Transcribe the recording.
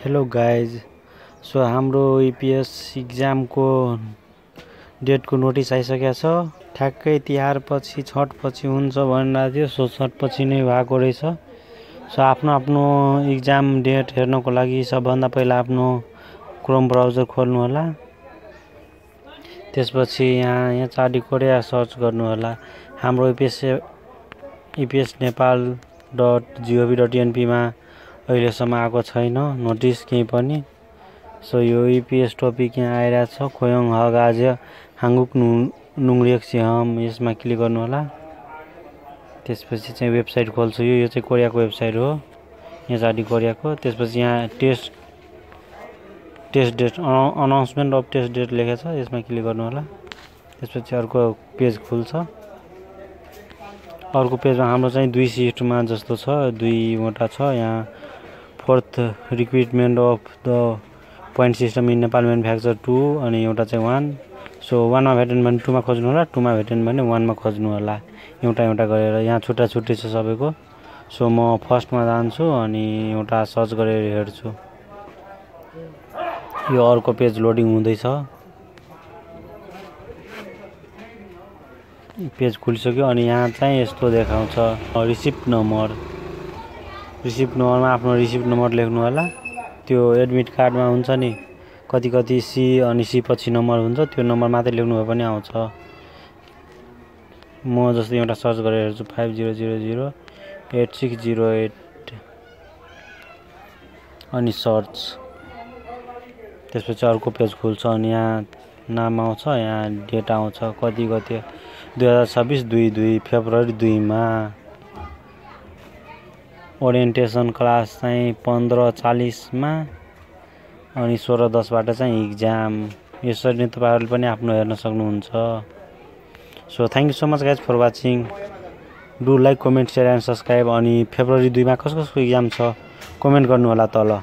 Hello guys. So हाम्रो EPS exam को date को नोटिस आइसकेको छ। ठ्याक्कै तिहार पछि छठ पछि हुन्छ भनिरहेको थियो। सो छठ पछि नै भएको रहेछ। सो आफ्नो इक्जाम डेट हेर्नको लागि सबभन्दा पहिला आफ्नो क्रोम ब्राउजर खोल्नु होला। त्यसपछि यहाँ चाडी कोरिया सर्च गर्नु होला। हाम्रो ईपीएस नेपाल.gov.np मा अहिलेसम्म आएको छैन नोटिस केही पनि। सो यो ईपीएस टपिक यहाँ आइरहेको छ, खोयोङ हगाज हाङ्गुक नुङरियक सिहम। यसमा क्लिक गर्नु होला। त्यसपछि चाहिँ वेबसाइट खोल्छ। यो चाहिँ कोरियाको वेबसाइट हो, यहाँ चाडी कोरियाको। त्यसपछि यहाँ test date announcement of test date लेखेको छ, यसमा क्लिक गर्नु होला। त्यसपछि अर्को पेज खुल्छ। अर्को पेजमा हाम्रो चाहिँ 2 शिफ्टमा जस्तो छ, 2वटा छ। यहाँ 4th recruitment of the point system in Nepal manufacture 2 अनि एउटा चाहिँ 1। सो 1 मा भेटेन भने 2 मा खोज्नु होला, 2 मा भेटेन भने 1 मा खोज्नु होला, एउटा गरेर। यहाँ छुट्टा छुट्टै छ सबैको। सो म फर्स्टमा जान्छु अनि एउटा सर्च गरेर हेर्छु। यो अर्को पेज लोडिङ हुँदैछ। पेज खुलिसक्यो अनि यहाँ चाहिँ यस्तो देखाउँछ रिसिप्ट नम्बरमा आफ्नो रिसिप्ट नम्बर लेख्नु होला। त्यो एडमिट कार्डमा हुन्छ नि, कति सी अनि सी पछि नम्बर हुन्छ, त्यो नम्बर मात्रै लेख्नु भए पनि आउँछ। म जस्तो एउटा सर्च गरेर हेर्छु 50008608 अनि सर्च। त्यसपछि अर्को पेज खुल्छ अनि यहाँ नाम आउँछ, यहाँ डेट आउँछ, कति 2026 2 फेब्रुअरी 2 मा। ओरिएन्टेसन क्लास चाहिँ 15:40 मा अनि 16:10 बाट चाहिँ इक्जाम। यसरी नै तपाईहरुले पनि आफ्नो हेर्न सक्नुहुन्छ। So thank you so much guys for watching. Do like, comment, share and subscribe. अनि फेब्रुअरी 2 मा कसको इक्जाम छ कमेन्ट गर्नु होला तल।